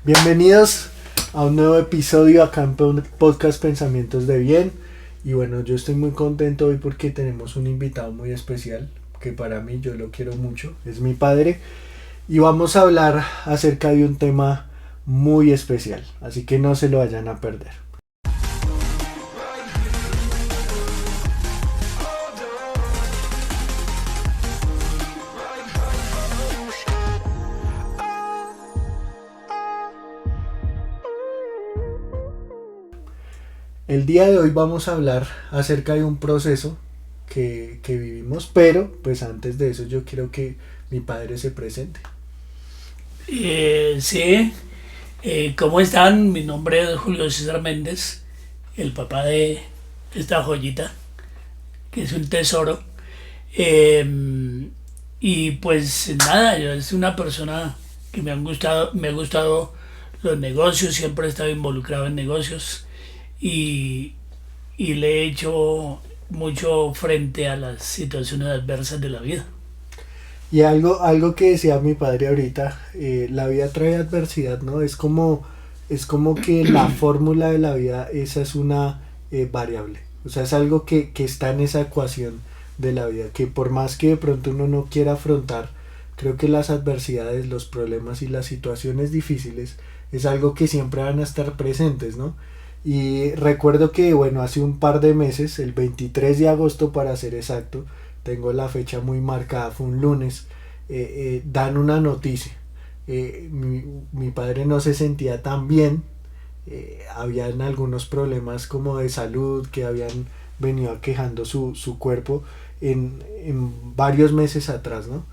Bienvenidos a un nuevo episodio acá en Podcast Pensamientos de Bien. Y bueno, yo estoy muy contento hoy porque tenemos un invitado muy especial que para mí yo lo quiero mucho, es mi padre. Y vamos a hablar acerca de un tema muy especial, así que no se lo vayan a perder. El día de hoy vamos a hablar acerca de un proceso que vivimos, pero pues antes de eso yo quiero que mi padre se presente. Sí, ¿cómo están? Mi nombre es Julio César Méndez, el papá de esta joyita, que es un tesoro. Eh, y pues nada, yo soy una persona que me ha gustado los negocios, siempre he estado involucrado en negocios y, y le he hecho mucho frente a las situaciones adversas de la vida. Y algo que decía mi padre ahorita, la vida trae adversidad, ¿no? Es como que la fórmula de la vida, esa es una variable. O sea, es algo que está en esa ecuación de la vida, que por más que de pronto uno no quiera afrontar, creo que las adversidades, los problemas y las situaciones difíciles es algo que siempre van a estar presentes, ¿no? Y recuerdo que, bueno, hace un par de meses, el 23 de agosto para ser exacto, tengo la fecha muy marcada, fue un lunes, dan una noticia. Mi padre no se sentía tan bien, habían algunos problemas como de salud que habían venido aquejando su cuerpo en varios meses atrás, ¿no?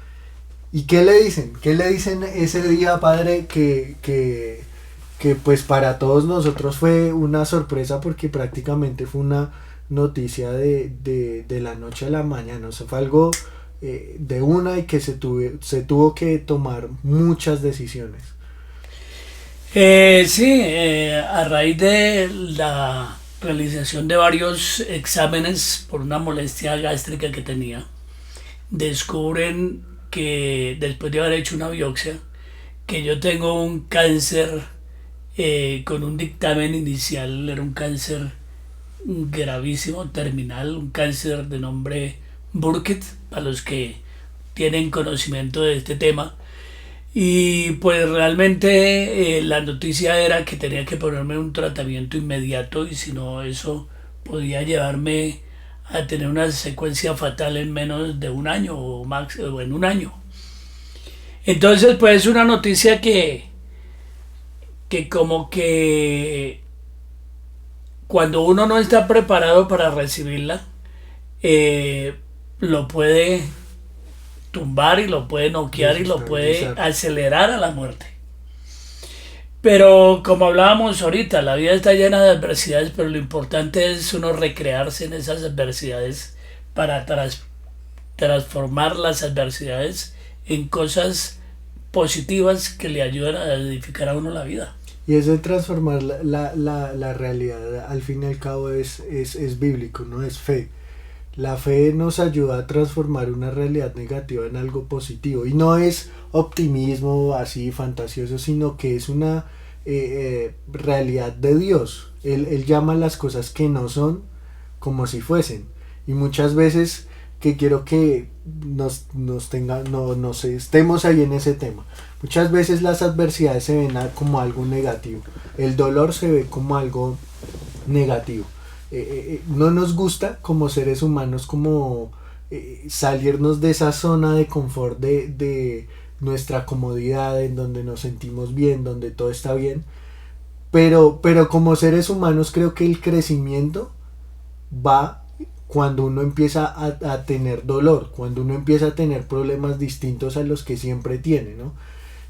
¿Y qué le dicen? ¿Qué le dicen ese día, padre, que pues para todos nosotros fue una sorpresa porque prácticamente fue una noticia de la noche a la mañana? O sea, fue algo de una y que se tuvo que tomar muchas decisiones. Sí, a raíz de la realización de varios exámenes por una molestia gástrica que tenía, descubren que después de haber hecho una biopsia, que yo tengo un cáncer con un dictamen inicial, era un cáncer gravísimo, terminal, un cáncer de nombre Burkitt, para los que tienen conocimiento de este tema. Y pues realmente la noticia era que tenía que ponerme un tratamiento inmediato y si no eso podía llevarme a tener una secuencia fatal en menos de un año o en un año. Entonces pues es una noticia que como que cuando uno no está preparado para recibirla, eh, lo puede tumbar y lo puede noquear y lo puede Desestabilizar. acelerar a la muerte. Pero como hablábamos ahorita, la vida está llena de adversidades, pero lo importante es uno recrearse en esas adversidades para transformar las adversidades en cosas positivas que le ayudan a edificar a uno la vida. Y eso transformar la realidad, al fin y al cabo, es bíblico, ¿no? Es fe. La fe nos ayuda a transformar una realidad negativa en algo positivo. Y no es optimismo así fantasioso, sino que es una realidad de Dios. Él llama las cosas que no son como si fuesen. Y muchas veces que quiero que nos estemos ahí en ese tema. Muchas veces las adversidades se ven como algo negativo. El dolor se ve como algo negativo. No nos gusta como seres humanos como salirnos de esa zona de confort de nuestra comodidad, en donde nos sentimos bien, donde todo está bien, pero como seres humanos creo que el crecimiento va cuando uno empieza a tener dolor, cuando uno empieza a tener problemas distintos a los que siempre tiene, ¿no?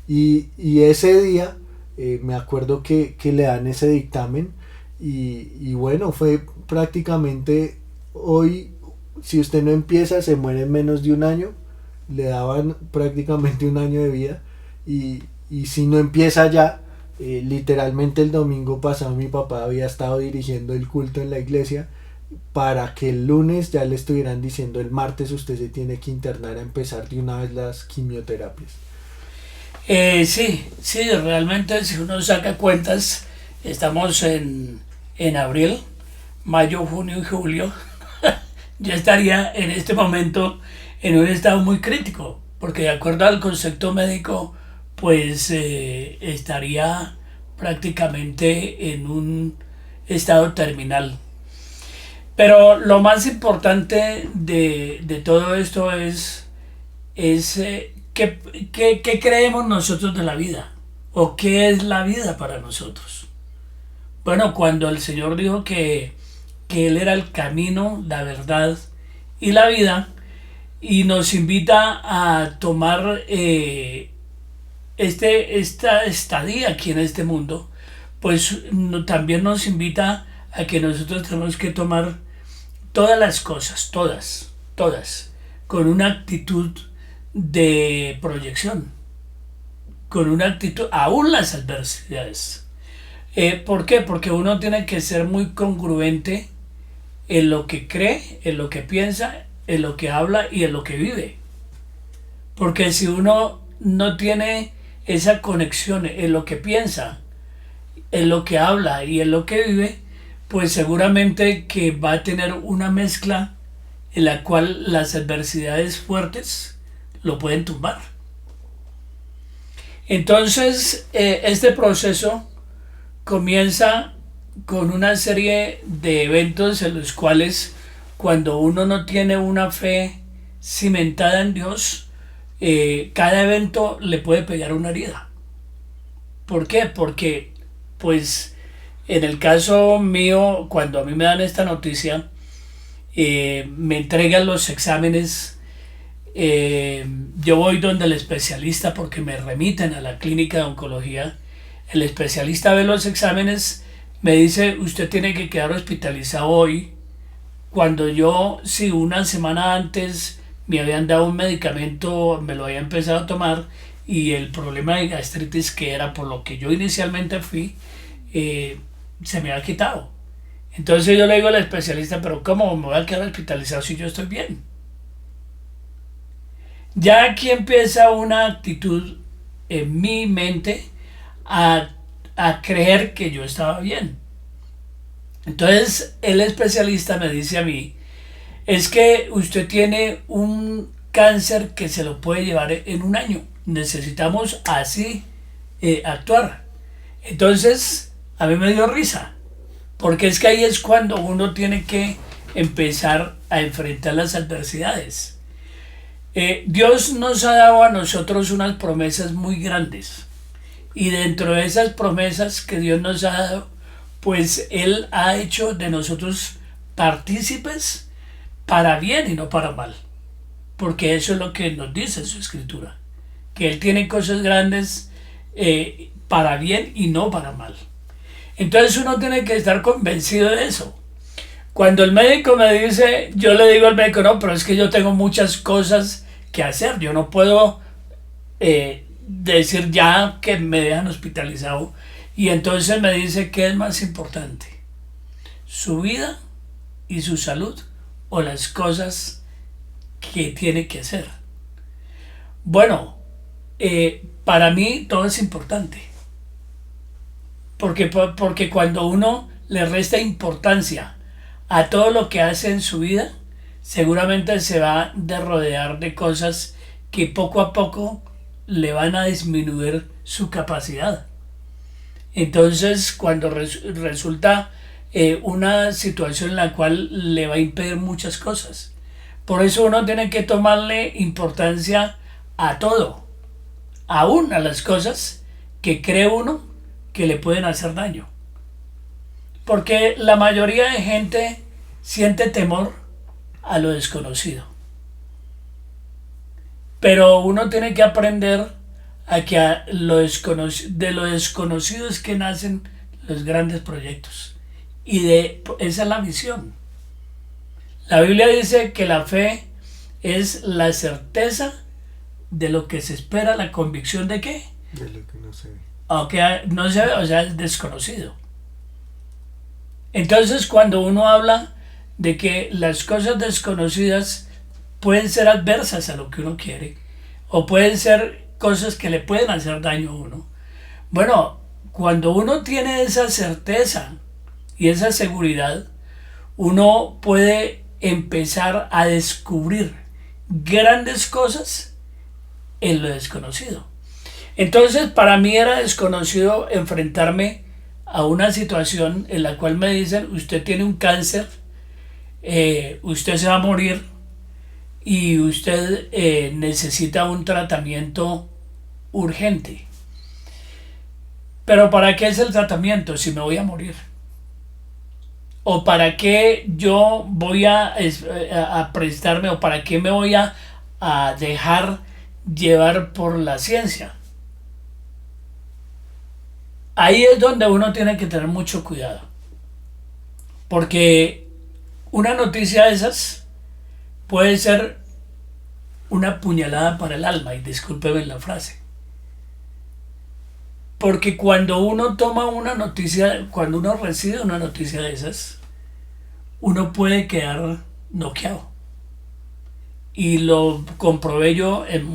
Y ese día me acuerdo que le dan ese dictamen y bueno, fue prácticamente hoy, si usted no empieza, se muere en menos de un año, le daban prácticamente un año de vida y si no empieza ya, literalmente el domingo pasado mi papá había estado dirigiendo el culto en la iglesia para que el lunes ya le estuvieran diciendo el martes usted se tiene que internar a empezar de una vez las quimioterapias. Sí, realmente si uno saca cuentas, estamos en abril, mayo, junio y julio. Yo estaría en este momento en un estado muy crítico, porque de acuerdo al concepto médico, pues estaría prácticamente en un estado terminal. Pero lo más importante de todo esto es ¿qué creemos nosotros de la vida? ¿O qué es la vida para nosotros? Bueno, cuando el Señor dijo que Él era el camino, la verdad y la vida, y nos invita a tomar esta estadía aquí en este mundo, pues también nos invita a que nosotros tenemos que tomar todas las cosas, todas, con una actitud de proyección, con una actitud, aún las adversidades. ¿Por qué? Porque uno tiene que ser muy congruente en lo que cree, en lo que piensa, en lo que habla y en lo que vive. Porque si uno no tiene esa conexión en lo que piensa, en lo que habla y en lo que vive, pues seguramente que va a tener una mezcla en la cual las adversidades fuertes lo pueden tumbar. Entonces, este proceso comienza con una serie de eventos en los cuales cuando uno no tiene una fe cimentada en Dios, cada evento le puede pegar una herida. ¿Por qué? Porque, pues, en el caso mío, cuando a mí me dan esta noticia, me entregan los exámenes, yo voy donde el especialista porque me remiten a la clínica de oncología. El especialista ve los exámenes, me dice, usted tiene que quedar hospitalizado hoy. Cuando yo, si una semana antes me habían dado un medicamento, me lo había empezado a tomar y el problema de gastritis que era por lo que yo inicialmente fui, se me ha quitado. Entonces yo le digo al especialista, pero ¿cómo me voy a quedar hospitalizado si yo estoy bien? Ya aquí empieza una actitud en mi mente a, a creer que yo estaba bien. Entonces el especialista me dice a mí, es que usted tiene un cáncer que se lo puede llevar en un año. Necesitamos así actuar. Entonces a mí me dio risa, porque es que ahí es cuando uno tiene que empezar a enfrentar las adversidades. Dios nos ha dado a nosotros unas promesas muy grandes. Y dentro de esas promesas que Dios nos ha dado, pues Él ha hecho de nosotros partícipes para bien y no para mal. Porque eso es lo que nos dice su escritura. Que Él tiene cosas grandes para bien y no para mal. Entonces uno tiene que estar convencido de eso. Cuando el médico me dice, yo le digo al médico, no, pero es que yo tengo muchas cosas que hacer. Yo no puedo decir ya que me dejan hospitalizado. Y entonces me dice, ¿qué es más importante? ¿Su vida y su salud o las cosas que tiene que hacer? Bueno, para mí todo es importante. Porque cuando uno le resta importancia a todo lo que hace en su vida, seguramente se va a rodear de cosas que poco a poco le van a disminuir su capacidad. Entonces, cuando resulta una situación en la cual le va a impedir muchas cosas. Por eso uno tiene que tomarle importancia a todo, aún a las cosas que cree uno que le pueden hacer daño. Porque la mayoría de gente siente temor a lo desconocido. Pero uno tiene que aprender a que de lo desconocido es que nacen los grandes proyectos. Y esa es la misión. La Biblia dice que la fe es la certeza de lo que se espera, la convicción de qué. De lo que no se ve. Aunque no se ve, o sea, es desconocido. Entonces, cuando uno habla de que las cosas desconocidas pueden ser adversas a lo que uno quiere, o pueden ser cosas que le pueden hacer daño a uno. Bueno, cuando uno tiene esa certeza y esa seguridad, uno puede empezar a descubrir grandes cosas en lo desconocido. Entonces, para mí era desconocido enfrentarme a una situación en la cual me dicen, usted tiene un cáncer, usted se va a morir y usted necesita un tratamiento urgente. Pero ¿para qué es el tratamiento si me voy a morir? ¿O para qué yo voy a prestarme o para qué me voy a dejar llevar por la ciencia? Ahí es donde uno tiene que tener mucho cuidado. Porque una noticia de esas puede ser una puñalada para el alma, y discúlpeme la frase. Porque cuando uno toma una noticia, cuando uno recibe una noticia de esas, uno puede quedar noqueado. Y lo comprobé yo en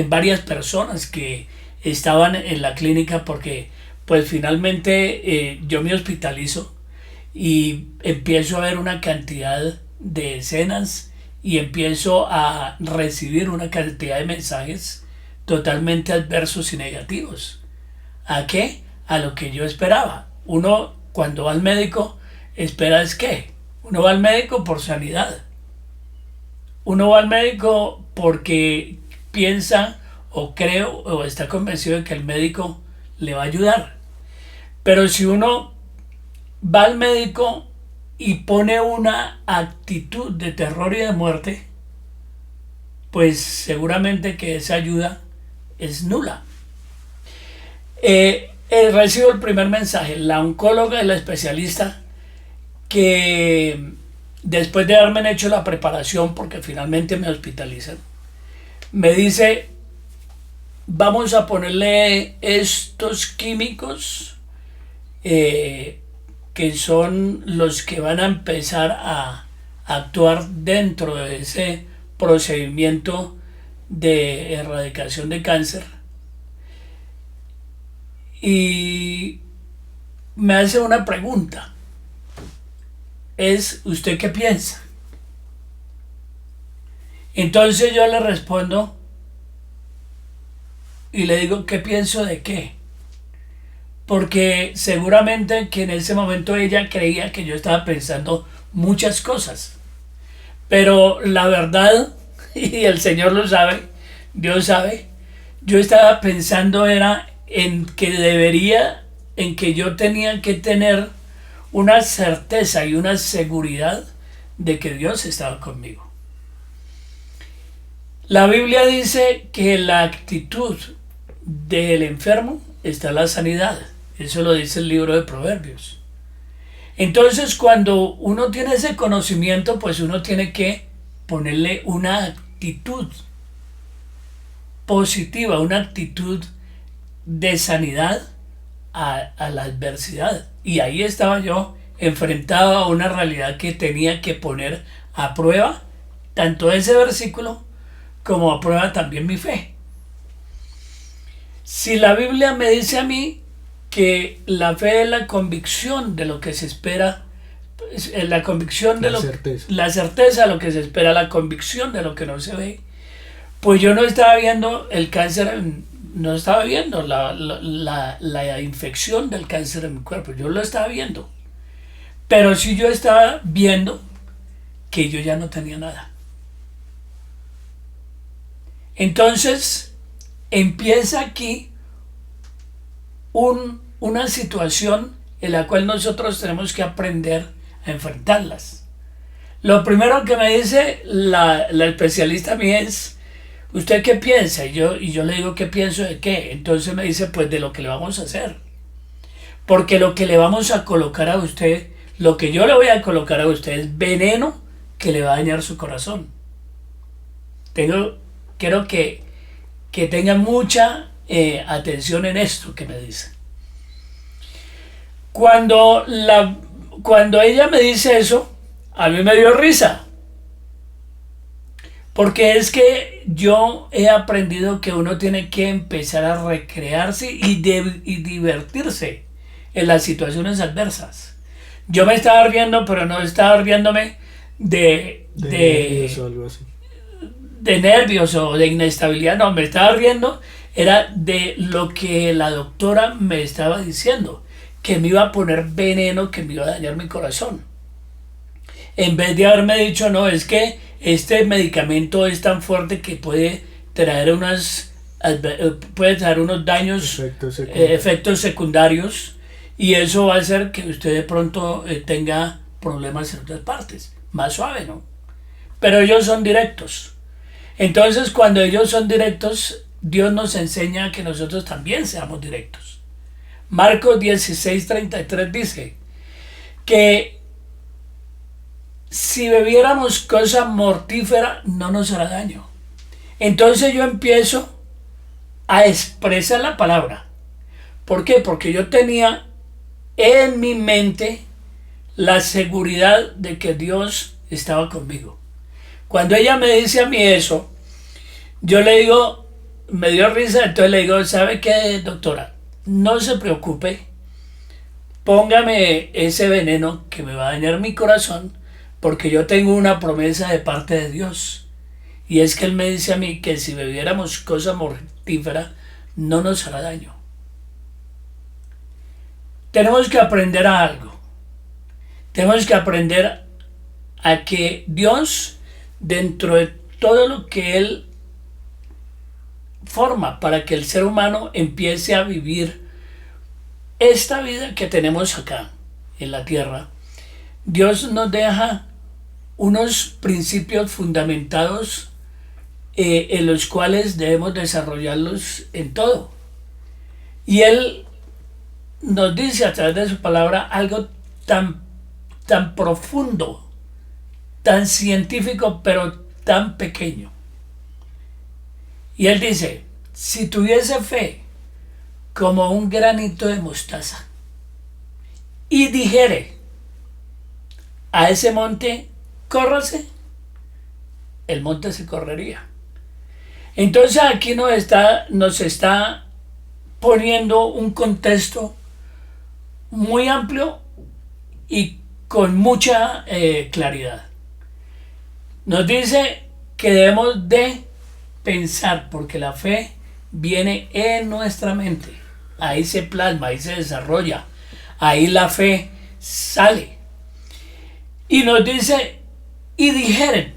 varias personas que estaban en la clínica, porque pues finalmente yo me hospitalizo y empiezo a ver una cantidad de escenas y empiezo a recibir una cantidad de mensajes totalmente adversos y negativos. ¿A qué? A lo que yo esperaba. Uno cuando va al médico espera es que uno va al médico por sanidad. Uno va al médico porque piensa o cree o está convencido de que el médico le va a ayudar. Pero si uno va al médico y pone una actitud de terror y de muerte, pues seguramente que esa ayuda es nula. Recibo el primer mensaje, la oncóloga y la especialista, que después de haberme hecho la preparación, porque finalmente me hospitalizan, me dice, vamos a ponerle estos químicos que son los que van a empezar a actuar dentro de ese procedimiento de erradicación de cáncer. Y me hace una pregunta, es ¿usted qué piensa? Entonces yo le respondo y le digo, ¿qué pienso de qué? Porque seguramente que en ese momento ella creía que yo estaba pensando muchas cosas, pero la verdad, y el Señor lo sabe, Dios sabe, yo estaba pensando era en que yo tenía que tener una certeza y una seguridad de que Dios estaba conmigo. La Biblia dice que en la actitud del enfermo está la sanidad. Eso lo dice el libro de Proverbios. Entonces, cuando uno tiene ese conocimiento, pues uno tiene que ponerle una actitud positiva, una actitud de sanidad a la adversidad. Y ahí estaba yo enfrentado a una realidad que tenía que poner a prueba tanto ese versículo como a prueba también mi fe. Si la Biblia me dice a mí que la fe es la convicción de lo que se espera, la convicción de la certeza de lo que se espera, la convicción de lo que no se ve, pues yo no estaba viendo el cáncer, no estaba viendo la infección del cáncer en mi cuerpo, yo lo estaba viendo, pero sí yo estaba viendo que yo ya no tenía nada. Entonces empieza aquí una situación en la cual nosotros tenemos que aprender a enfrentarlas. Lo primero que me dice la especialista a mí es, ¿usted qué piensa? Y yo le digo, ¿qué pienso de qué? Entonces me dice, pues de lo que le vamos a hacer. Porque lo que le vamos a colocar a usted, lo que yo le voy a colocar a usted es veneno que le va a dañar su corazón. Quiero que tengan mucha atención en esto que me dice. Cuando ella me dice eso, a mí me dio risa. Porque es que yo he aprendido que uno tiene que empezar a recrearse y divertirse en las situaciones adversas. Yo me estaba riendo, pero no estaba riéndome De nervios o algo así. de nervios o de inestabilidad, no, me estaba riendo, era de lo que la doctora me estaba diciendo, que me iba a poner veneno, que me iba a dañar mi corazón. En vez de haberme dicho, no, es que este medicamento es tan fuerte que puede traer unos daños, efectos secundarios, y eso va a hacer que usted de pronto tenga problemas en otras partes. Más suave, ¿no? Pero ellos son directos. Entonces, cuando ellos son directos, Dios nos enseña que nosotros también seamos directos. Marcos 16:33 dice que si bebiéramos cosa mortífera no nos hará daño. Entonces yo empiezo a expresar la palabra. ¿Por qué? Porque yo tenía en mi mente la seguridad de que Dios estaba conmigo. Cuando ella me dice a mí eso, yo le digo, me dio risa, entonces le digo, ¿sabe qué, doctora? No se preocupe, póngame ese veneno que me va a dañar mi corazón, porque yo tengo una promesa de parte de Dios. Y es que Él me dice a mí que si bebiéramos cosa mortífera, no nos hará daño. Tenemos que aprender a algo. Tenemos que aprender a que Dios, dentro de todo lo que Él forma para que el ser humano empiece a vivir esta vida que tenemos acá en la tierra, Dios nos deja unos principios fundamentados en los cuales debemos desarrollarlos en todo. Y Él nos dice a través de su palabra algo tan profundo, tan científico, pero tan pequeño. Y Él dice, si tuviese fe como un granito de mostaza y dijere a ese monte, córrase, el monte se correría. Entonces aquí nos está poniendo un contexto muy amplio y con mucha claridad. Nos dice que debemos de pensar, porque la fe viene en nuestra mente. Ahí se plasma, ahí se desarrolla, ahí la fe sale. Y nos dice, y dijeren,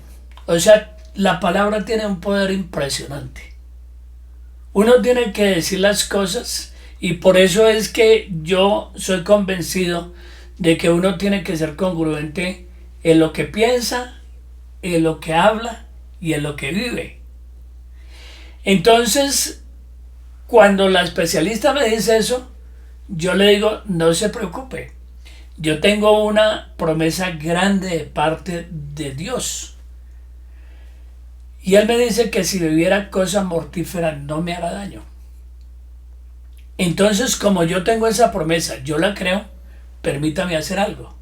o sea, la palabra tiene un poder impresionante. Uno tiene que decir las cosas, y por eso es que yo soy convencido de que uno tiene que ser congruente en lo que piensa, en lo que habla y en lo que vive. Entonces, cuando la especialista me dice eso, yo le digo, no se preocupe, yo tengo una promesa grande de parte de Dios. Y Él me dice que si bebiera cosa mortífera no me hará daño. Entonces, como yo tengo esa promesa, yo la creo, permítame hacer algo.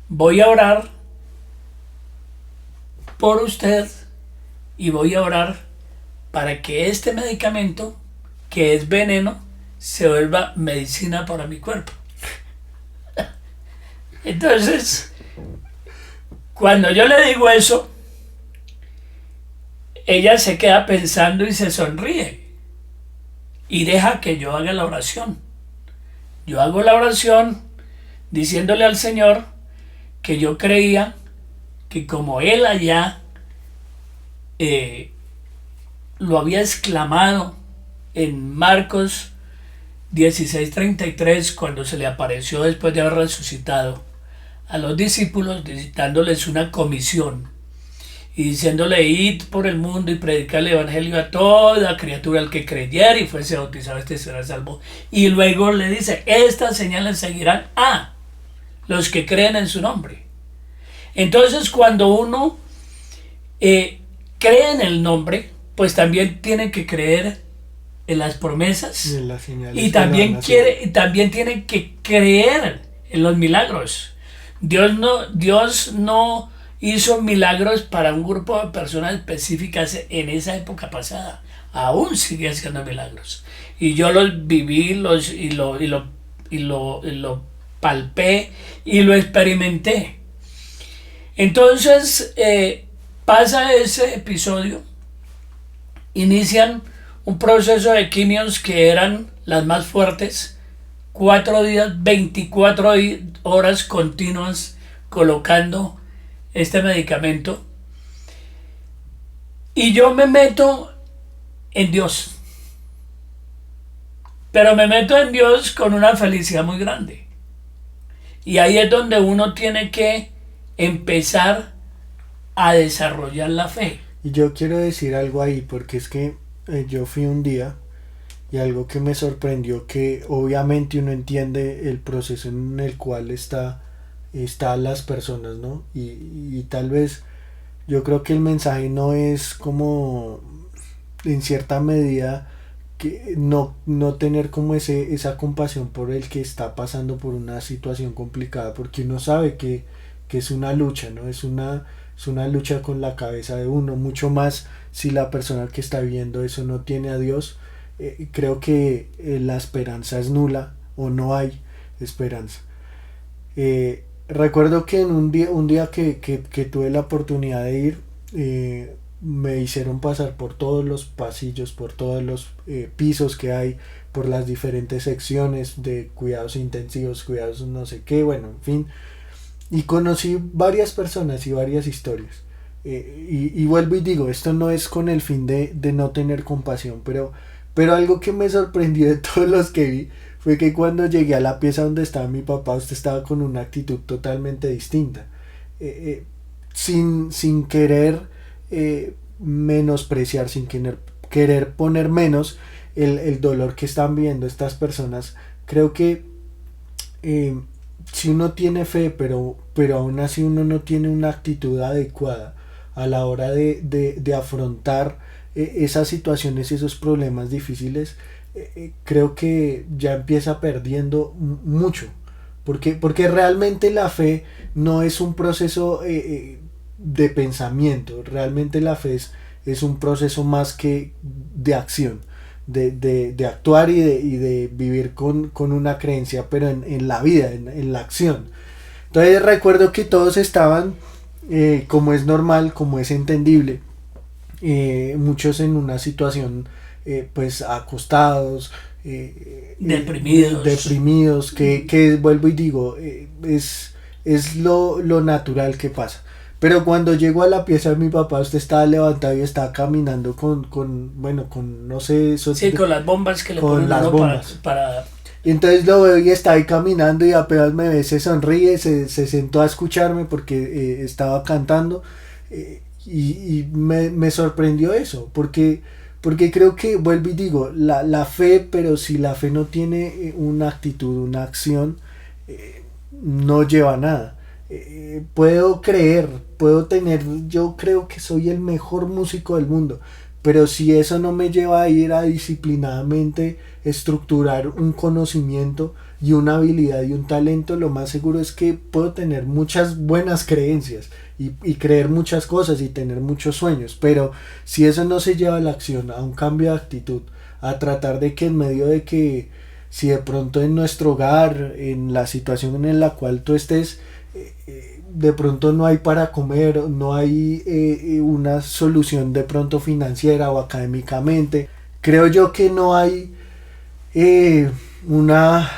Voy a orar por usted y voy a orar para que este medicamento, que es veneno, se vuelva medicina para mi cuerpo. Entonces, cuando yo le digo eso, ella se queda pensando y se sonríe y deja que yo haga la oración. Yo hago la oración diciéndole al Señor que yo creía que como Él allá lo había exclamado en Marcos 16:33, cuando se le apareció después de haber resucitado a los discípulos, dándoles una comisión y diciéndole, id por el mundo y predicar el evangelio a toda criatura, al que creyera y fuese bautizado, este será salvo. Y luego le dice, estas señales seguirán a los que creen en su nombre. Entonces, cuando uno cree en el nombre, pues también tiene que creer en las promesas Y en las señales y que le van a hacer. también tiene que creer en los milagros. Dios no hizo milagros para un grupo de personas específicas en esa época pasada. Aún sigue haciendo milagros. Y yo los viví y lo palpé y lo experimenté. Entonces pasa ese episodio, inician un proceso de quimios que eran las más fuertes, 4 días, 24 horas continuas colocando este medicamento, y yo me meto en Dios, pero me meto en Dios con una felicidad muy grande, y ahí es donde uno tiene que empezar a desarrollar la fe. Y yo quiero decir algo ahí, porque es que yo fui un día y algo que me sorprendió, que obviamente uno entiende el proceso en el cual está las personas, ¿no? Y tal vez yo creo que el mensaje no es como, en cierta medida, que no tener como esa compasión por el que está pasando por una situación complicada, porque uno sabe que es una lucha, ¿no? Es una lucha con la cabeza de uno, mucho más si la persona que está viendo eso no tiene a Dios. Creo que la esperanza es nula, o no hay esperanza. Recuerdo que en un día que tuve la oportunidad de ir, me hicieron pasar por todos los pasillos, por todos los pisos que hay, por las diferentes secciones de cuidados intensivos, cuidados no sé qué, bueno, en fin. Y conocí varias personas y varias historias. Y vuelvo y digo, esto no es con el fin de no tener compasión, pero algo que me sorprendió de todos los que vi fue que cuando llegué a la pieza donde estaba mi papá, usted estaba con una actitud totalmente distinta. Sin querer menospreciar, sin querer poner menos el dolor que están viendo estas personas. Creo que si uno tiene fe, pero aún así uno no tiene una actitud adecuada a la hora de afrontar esas situaciones y esos problemas difíciles, creo que ya empieza perdiendo mucho, porque realmente la fe no es un proceso de pensamiento, realmente la fe es un proceso más que de acción, de actuar y de vivir con una creencia, pero en la vida, en la acción. Entonces recuerdo que todos estaban, como es normal, como es entendible, muchos en una situación pues acostados, deprimidos, que vuelvo y digo, es lo natural que pasa. Pero cuando llego a la pieza de mi papá, usted estaba levantado y estaba caminando con no sé, eso, sí, con las bombas que le con ponen las a uno bombas. para Y entonces lo veo y está ahí caminando, y apenas me ve, se sonríe, se sentó a escucharme porque estaba cantando, y me sorprendió eso, porque creo que, vuelvo y digo, la fe, pero si la fe no tiene una actitud, una acción, no lleva a nada. Puedo creer, yo creo que soy el mejor músico del mundo, pero si eso no me lleva a ir a disciplinadamente estructurar un conocimiento y una habilidad y un talento, lo más seguro es que puedo tener muchas buenas creencias y creer muchas cosas y tener muchos sueños, pero si eso no se lleva a la acción, a un cambio de actitud, a tratar de que en medio de que, si de pronto en nuestro hogar, en la situación en la cual tú estés, de pronto no hay para comer, no hay una solución de pronto financiera o académicamente, creo yo que no hay una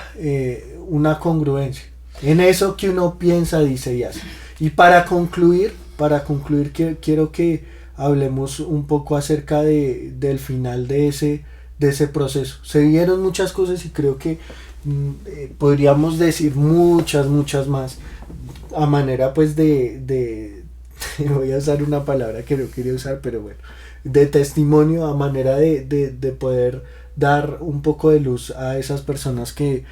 congruencia en eso que uno piensa, dice y hace. Y para concluir, quiero que hablemos un poco acerca del final de ese proceso. Se vieron muchas cosas y creo que podríamos decir muchas más, a manera pues de voy a usar una palabra que no quería usar, pero bueno, de testimonio, a manera de poder dar un poco de luz a esas personas que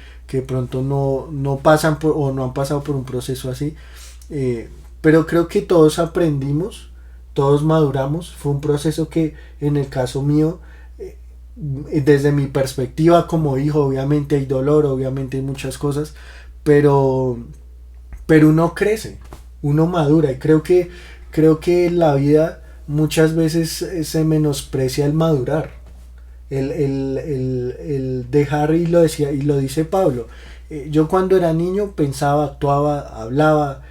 pronto no pasan por, o no han pasado por un proceso así, pero creo que todos aprendimos, todos maduramos. Fue un proceso que, en el caso mío, desde mi perspectiva como hijo, obviamente hay dolor, obviamente hay muchas cosas, pero uno crece, uno madura. Y creo que en la vida muchas veces se menosprecia el madurar, el dejar, y lo decía, y lo dice Pablo. Yo cuando era niño pensaba, actuaba, hablaba,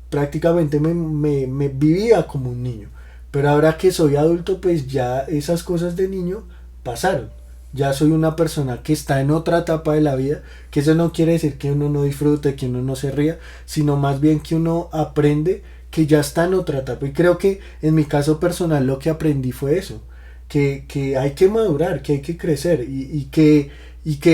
prácticamente me vivía como un niño. Pero ahora que soy adulto, pues ya esas cosas de niño pasaron. Ya soy una persona que está en otra etapa de la vida, que eso no quiere decir que uno no disfrute, que uno no se ría, sino más bien que uno aprende que ya está en otra etapa. Y creo que en mi caso personal lo que aprendí fue eso, que hay que madurar, que hay que crecer, y que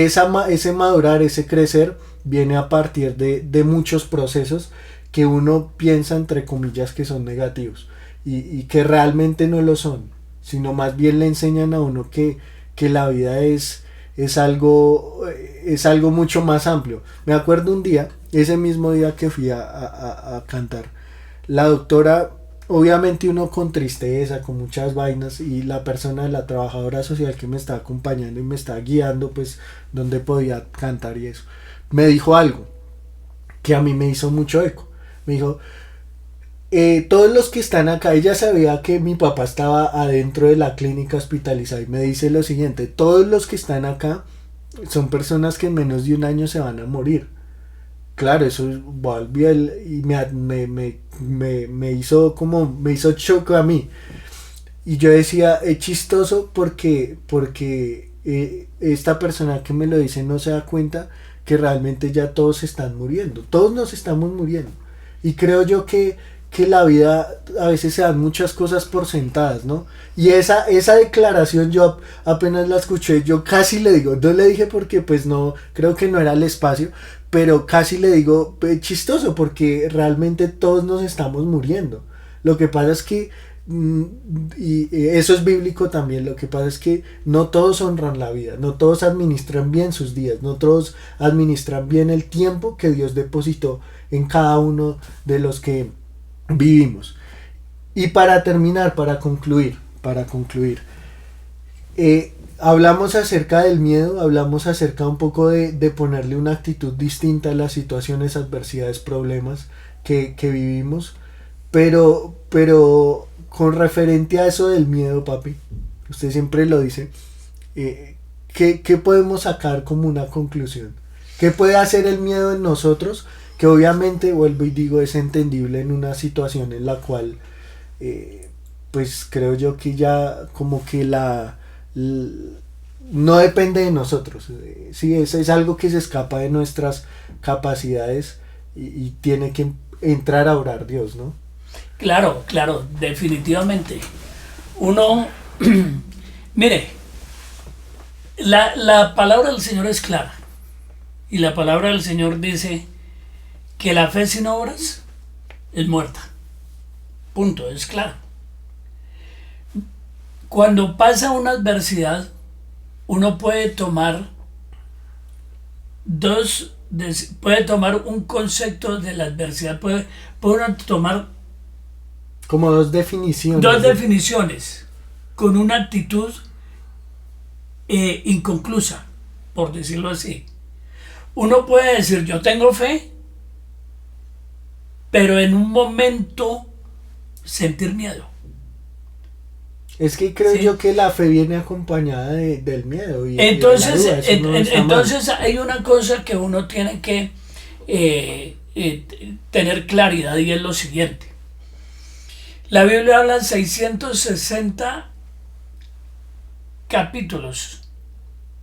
ese madurar, ese crecer, viene a partir de muchos procesos que uno piensa, entre comillas, que son negativos, y que realmente no lo son, sino más bien le enseñan a uno que la vida es algo mucho más amplio. Me acuerdo un día, ese mismo día que fui a cantar, la doctora, obviamente uno con tristeza, con muchas vainas, y la persona, la trabajadora social que me estaba acompañando y me estaba guiando, pues, donde podía cantar y eso, me dijo algo que a mí me hizo mucho eco. Me dijo, todos los que están acá, ella sabía que mi papá estaba adentro de la clínica hospitalizado, y me dice lo siguiente: todos los que están acá son personas que en menos de un año se van a morir. Claro, eso volvió y me hizo shock a mí. Y yo decía, es chistoso porque esta persona que me lo dice no se da cuenta que realmente ya todos están muriendo, todos nos estamos muriendo. Y creo yo que la vida a veces se dan muchas cosas por sentadas, ¿no? Y esa declaración yo apenas la escuché, yo casi le digo, no le dije porque pues no, creo que no era el espacio, pero casi le digo, chistoso, porque realmente todos nos estamos muriendo. Lo que pasa es que, y eso es bíblico también, lo que pasa es que no todos honran la vida, no todos administran bien sus días, no todos administran bien el tiempo que Dios depositó en cada uno de los que vivimos. Y para terminar, para concluir, hablamos acerca del miedo, hablamos acerca un poco de ponerle una actitud distinta a las situaciones, adversidades, problemas que vivimos, pero con referente a eso del miedo, papi, usted siempre lo dice, ¿qué podemos sacar como una conclusión? ¿Qué puede hacer el miedo en nosotros? Que obviamente, vuelvo y digo, es entendible en una situación en la cual, pues creo yo que ya como que no depende de nosotros. Sí, es algo que se escapa de nuestras capacidades, y tiene que entrar a orar Dios, ¿no? Claro, claro, definitivamente. Uno, mire, la palabra del Señor es clara. Y la palabra del Señor dice que la fe sin obras es muerta. Punto, es claro. Cuando pasa una adversidad, uno puede tomar puede tomar un concepto de la adversidad, puede uno tomar Como dos definiciones. dos definiciones con una actitud inconclusa, por decirlo así. Uno puede decir, yo tengo fe, pero en un momento sentir miedo. Es que creo ¿Sí? yo que la fe viene acompañada del miedo. Entonces, y de la duda, eso no está mal. entonces hay una cosa que uno tiene que tener claridad, y es lo siguiente. La Biblia habla de 660 capítulos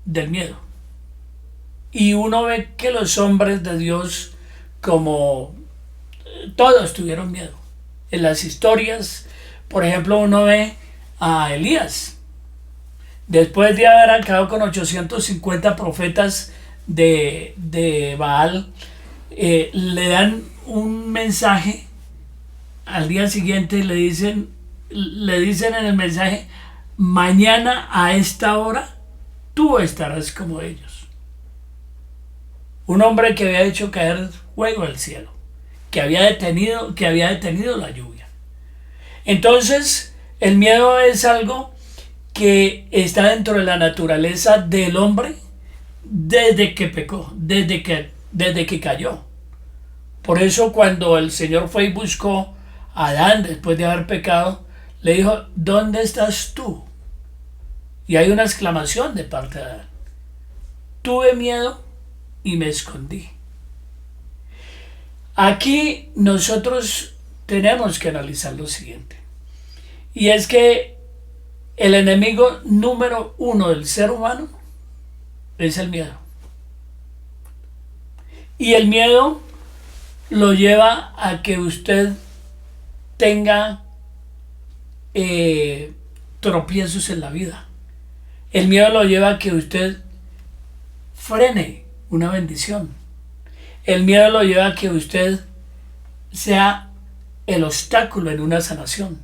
del miedo. Y uno ve que los hombres de Dios, como todos tuvieron miedo. En las historias, por ejemplo, uno ve a Elías. Después de haber acabado con 850 profetas de Baal, le dan un mensaje. Al día siguiente le dicen en el mensaje, mañana a esta hora tú estarás como ellos. Un hombre que había hecho caer fuego del cielo, que había detenido la lluvia. Entonces, el miedo es algo que está dentro de la naturaleza del hombre desde que pecó, desde que cayó. Por eso cuando el Señor fue y buscó a Adán después de haber pecado, le dijo, ¿dónde estás tú? Y hay una exclamación de parte de Adán. Tuve miedo y me escondí. Aquí nosotros tenemos que analizar lo siguiente. Y es que el enemigo número uno del ser humano es el miedo. Y el miedo lo lleva a que usted tenga tropiezos en la vida. El miedo lo lleva a que usted frene una bendición. El miedo lo lleva a que usted sea el obstáculo en una sanación.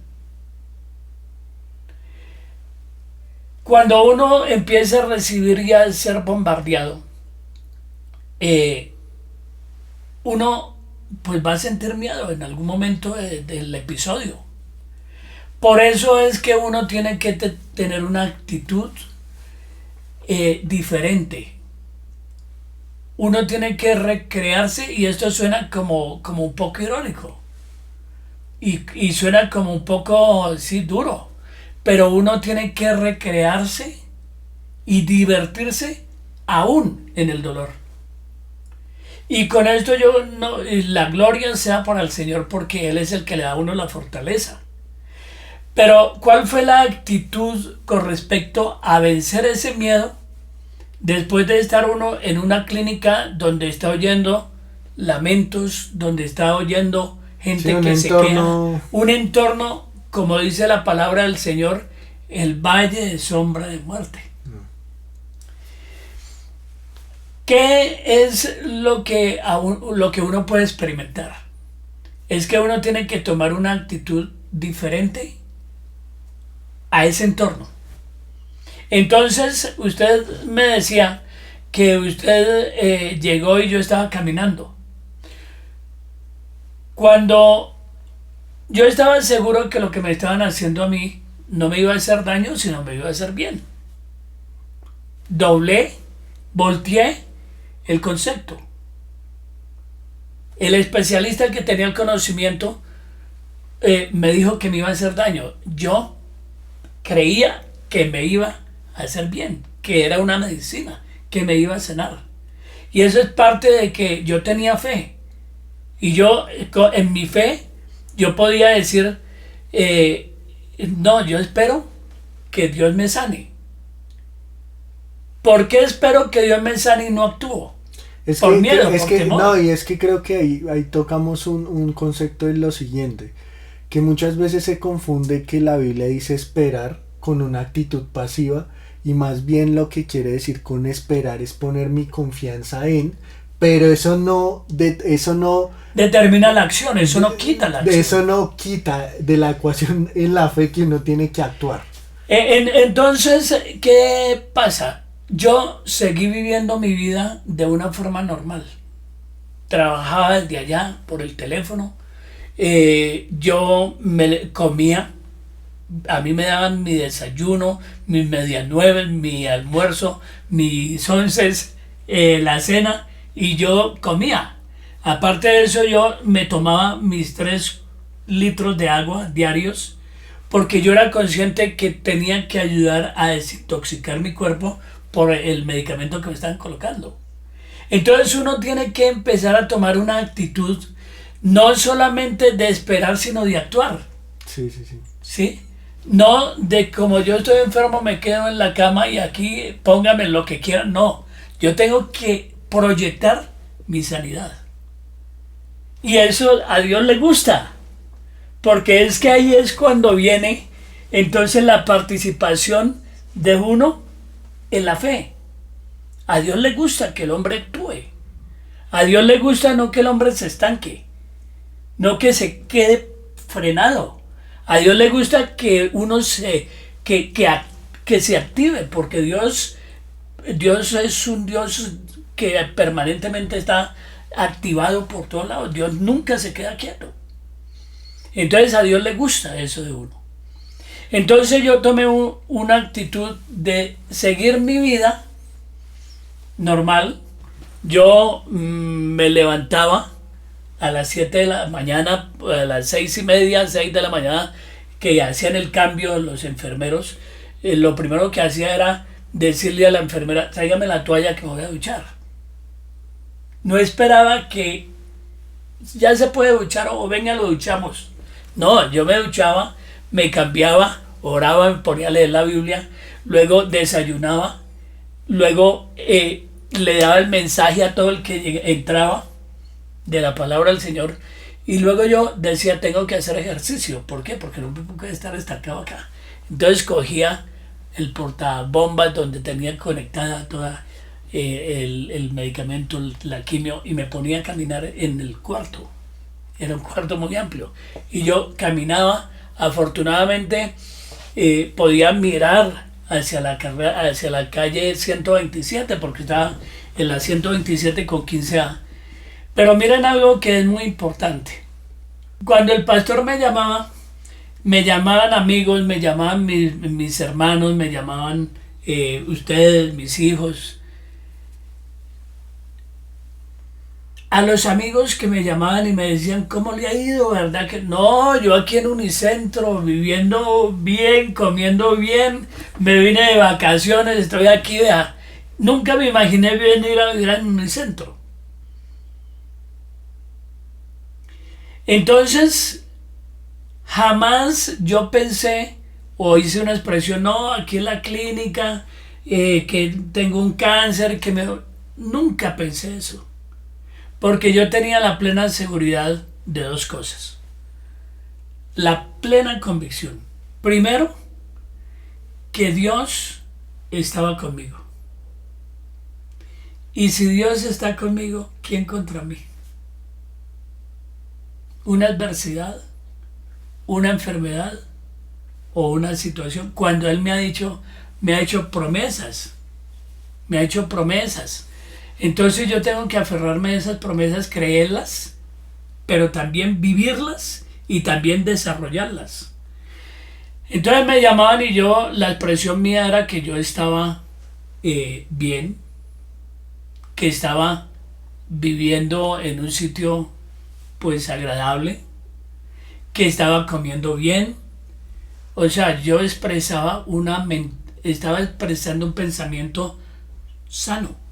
Cuando uno empieza a recibir y a ser bombardeado, uno pues va a sentir miedo en algún momento del episodio. Por eso es que uno tiene que tener una actitud diferente. Uno tiene que recrearse, y esto suena como un poco irónico y suena como un poco sí, duro, pero uno tiene que recrearse y divertirse aún en el dolor. Y con esto la gloria sea para el Señor, porque Él es el que le da a uno la fortaleza. Pero ¿cuál fue la actitud con respecto a vencer ese miedo después de estar uno en una clínica donde está oyendo lamentos, donde está oyendo gente Sí, que se queda? Un entorno, como dice la palabra del Señor, el valle de sombra de muerte. ¿Qué es lo que uno puede experimentar? Es que uno tiene que tomar una actitud diferente a ese entorno. Entonces, usted me decía que usted llegó y yo estaba caminando. Cuando yo estaba seguro que lo que me estaban haciendo a mí no me iba a hacer daño, sino me iba a hacer bien. Volteé el concepto. El especialista que tenía el conocimiento me dijo que me iba a hacer daño. Yo creía que me iba a hacer bien, que era una medicina, que me iba a sanar. Y eso es parte de que yo tenía fe. Y yo, en mi fe, yo podía decir, no, yo espero que Dios me sane. ¿Por qué espero que Dios me sane y no actúo? Por miedo, por temor. No, y es que creo que ahí tocamos un concepto de lo siguiente, que muchas veces se confunde que la Biblia dice esperar con una actitud pasiva, y más bien lo que quiere decir con esperar es poner mi confianza en, pero eso no determina la acción, eso no quita la acción. Eso no quita de la ecuación en la fe que uno tiene que actuar. Entonces, ¿qué pasa? Yo seguí viviendo mi vida de una forma normal. Trabajaba desde allá por el teléfono. Yo me comía. A mí me daban mi desayuno, mis medianueve, mi almuerzo, mis onces, la cena, y yo comía. Aparte de eso, yo me tomaba mis 3 litros de agua diarios, porque yo era consciente que tenía que ayudar a desintoxicar mi cuerpo por el medicamento que me estaban colocando. Entonces uno tiene que empezar a tomar una actitud no solamente de esperar, sino de actuar. Sí. ¿Sí? No de como yo estoy enfermo me quedo en la cama y aquí póngame lo que quieran. No, yo tengo que proyectar mi sanidad. Y eso a Dios le gusta, porque es que ahí es cuando viene entonces la participación de uno en la fe. A Dios le gusta que el hombre actúe. A Dios le gusta no que el hombre se estanque, no que se quede frenado. A Dios le gusta que uno se active, porque Dios es un Dios que permanentemente está activado por todos lados. Dios nunca se queda quieto. Entonces a Dios le gusta eso de uno. Entonces yo tomé una actitud de seguir mi vida normal. Yo me levantaba a las 7 de la mañana, a las 6:30, 6 de la mañana, que hacían el cambio los enfermeros, lo primero que hacía era decirle a la enfermera, tráigame la toalla que me voy a duchar. No esperaba que ya se puede duchar o venga, lo duchamos. No, yo me duchaba, me cambiaba, oraba, me ponía a leer la Biblia, luego desayunaba, luego le daba el mensaje a todo el que entraba de la palabra del Señor, y luego yo decía, tengo que hacer ejercicio. ¿Por qué? Porque no me puedo estar estancado acá. Entonces cogía el portabombas donde tenía conectada toda el medicamento, la quimio, y me ponía a caminar en el cuarto. Era un cuarto muy amplio. Y yo caminaba, afortunadamente podía mirar hacia la calle 127, porque estaba en la 127 con 15A. Pero miren algo que es muy importante. Cuando el pastor me llamaba, me llamaban amigos, me llamaban mis hermanos, me llamaban ustedes, mis hijos. A los amigos que me llamaban y me decían, ¿cómo le ha ido? ¿Verdad que no? Yo aquí en Unicentro, viviendo bien, comiendo bien, me vine de vacaciones, estoy aquí, vea. Nunca me imaginé venir a vivir en Unicentro. Entonces, jamás yo pensé o hice una expresión, no, aquí en la clínica, que tengo un cáncer, que me... Nunca pensé eso. Porque yo tenía la plena seguridad de dos cosas. La plena convicción. Primero, que Dios estaba conmigo. Y si Dios está conmigo, ¿quién contra mí? Una adversidad, una enfermedad o una situación. Cuando Él me ha hecho promesas. Me ha hecho promesas. Entonces yo tengo que aferrarme a esas promesas, creerlas, pero también vivirlas y también desarrollarlas. Entonces me llamaban y la expresión mía era que yo estaba bien, que estaba viviendo en un sitio pues agradable, que estaba comiendo bien. O sea, yo estaba expresando un pensamiento sano.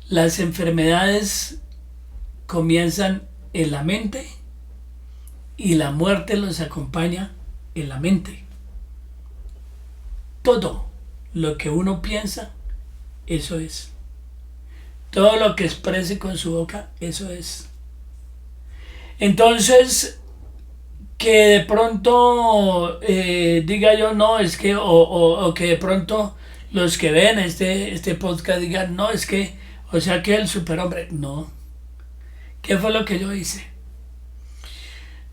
Las enfermedades comienzan en la mente y la muerte los acompaña en la mente. Todo lo que uno piensa, eso es. Todo lo que exprese con su boca, eso es. Entonces, que de pronto diga yo, no, es que, o que de pronto los que ven este podcast digan, no, es que, o sea que el superhombre, no. ¿Qué fue lo que yo hice?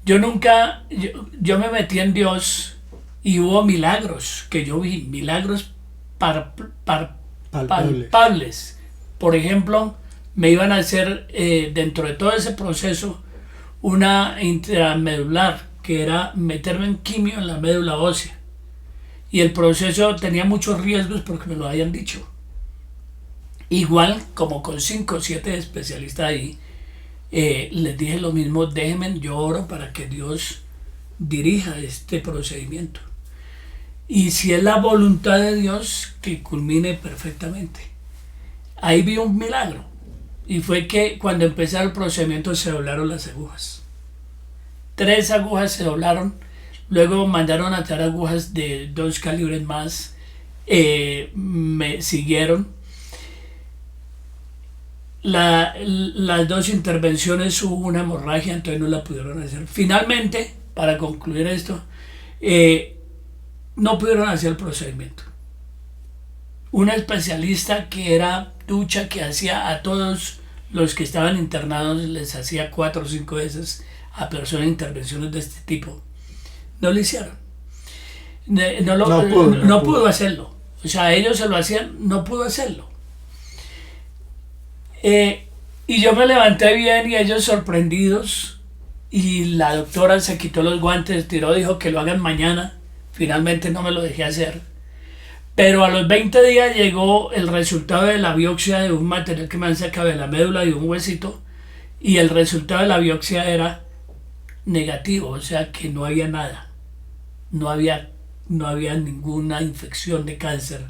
Yo me metí en Dios y hubo milagros que yo vi, milagros palpables. Por ejemplo, me iban a hacer dentro de todo ese proceso una intramedular, que era meterme en quimio en la médula ósea. Y el proceso tenía muchos riesgos porque me lo habían dicho. Igual como con 5 o 7 especialistas ahí, les dije lo mismo, déjenme, yo oro para que Dios dirija este procedimiento. Y si es la voluntad de Dios, que culmine perfectamente. Ahí vi un milagro. Y fue que cuando empecé el procedimiento se doblaron las agujas. 3 agujas se doblaron. Luego mandaron a traer agujas de 2 calibres más. Me siguieron. Las 2 intervenciones hubo una hemorragia, entonces no la pudieron hacer. Finalmente, para concluir esto, no pudieron hacer el procedimiento. Una especialista que era ducha, que hacía a todos los que estaban internados, les hacía 4 o 5 veces a personas intervenciones de este tipo, no lo hicieron. No pudo hacerlo. O sea, ellos se lo hacían, no pudo hacerlo. Y yo me levanté bien y ellos sorprendidos, y la doctora se quitó los guantes, dijo que lo hagan mañana. Finalmente no me lo dejé hacer, pero a los 20 días llegó el resultado de la biopsia de un material que me han sacado de la médula y un huesito, y el resultado de la biopsia era negativo, o sea que no había nada, no había ninguna infección de cáncer.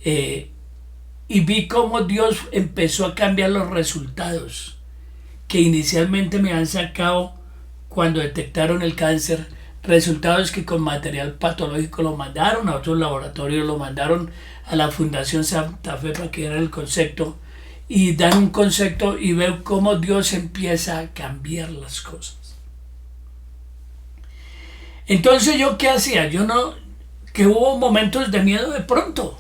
Y vi cómo Dios empezó a cambiar los resultados que inicialmente me han sacado cuando detectaron el cáncer, resultados que con material patológico lo mandaron a otros laboratorios, lo mandaron a la Fundación Santa Fe para que diera el concepto, y dan un concepto y veo cómo Dios empieza a cambiar las cosas. Entonces, ¿yo qué hacía? Que hubo momentos de miedo de pronto,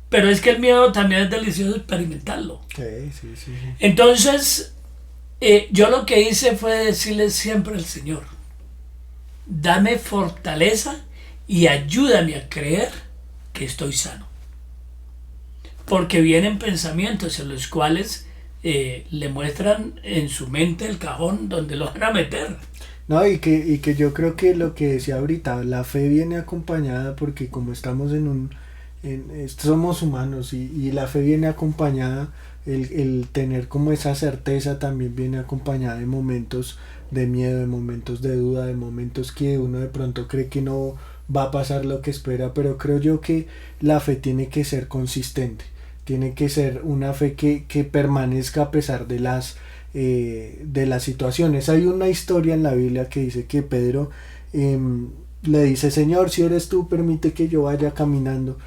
pero es que el miedo también es delicioso experimentarlo. Sí, sí, sí. Entonces, yo lo que hice fue decirle siempre al Señor: dame fortaleza y ayúdame a creer que estoy sano. Porque vienen pensamientos en los cuales le muestran en su mente el cajón donde lo van a meter. No, y que yo creo que lo que decía ahorita, la fe viene acompañada porque como estamos somos humanos y la fe viene acompañada, el tener como esa certeza también viene acompañada de momentos de miedo, de momentos de duda, de momentos que uno de pronto cree que no va a pasar lo que espera, pero creo yo que la fe tiene que ser consistente, tiene que ser una fe que permanezca a pesar de las situaciones. Hay una historia en la Biblia que dice que Pedro le dice: Señor, si eres tú, permite que yo vaya caminando.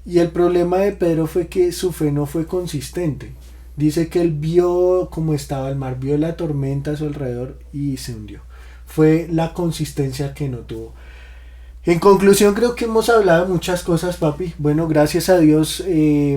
Y el problema de Pedro fue que su fe no fue consistente. Dice que él vio cómo estaba el mar, vio la tormenta a su alrededor y se hundió. Fue la consistencia que no tuvo. En conclusión, creo que hemos hablado de muchas cosas, papi. Bueno, gracias a Dios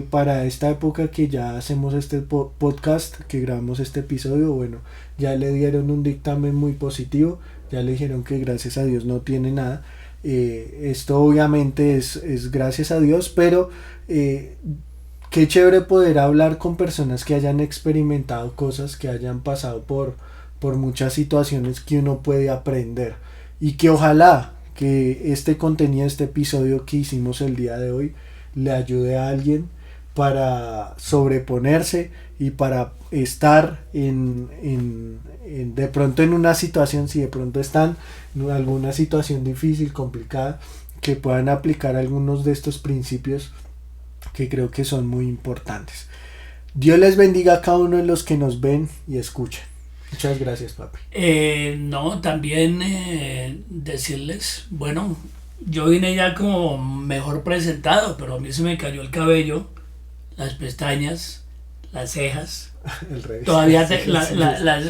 para esta época que ya hacemos este podcast, que grabamos este episodio. Bueno, ya le dieron un dictamen muy positivo. Ya le dijeron que gracias a Dios no tiene nada. Esto obviamente es gracias a Dios, pero qué chévere poder hablar con personas que hayan experimentado cosas, que hayan pasado por muchas situaciones que uno puede aprender. Y que ojalá que este contenido, este episodio que hicimos el día de hoy, le ayude a alguien para sobreponerse y para estar de pronto en una situación, si de pronto están en alguna situación difícil, complicada, que puedan aplicar algunos de estos principios que creo que son muy importantes. Dios les bendiga a cada uno de los que nos ven y escuchan. Muchas gracias, papi. No, también decirles, bueno, yo vine ya como mejor presentado, pero a mí se me cayó el cabello, las pestañas, las cejas. Al revés. Todavía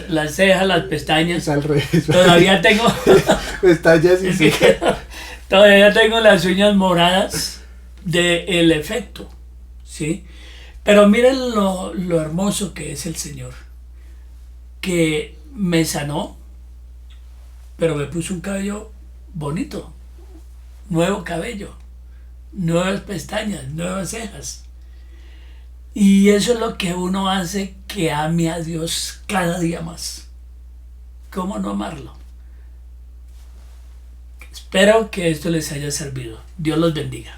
las cejas, las pestañas. Es al revés. Todavía tengo pestañas y cejas. Todavía tengo las uñas moradas del efecto, ¿sí? Pero miren lo hermoso que es el Señor, que me sanó, pero me puso un cabello bonito, nuevo cabello, nuevas pestañas, nuevas cejas. Y eso es lo que uno hace que ame a Dios cada día más. ¿Cómo no amarlo? Espero que esto les haya servido. Dios los bendiga.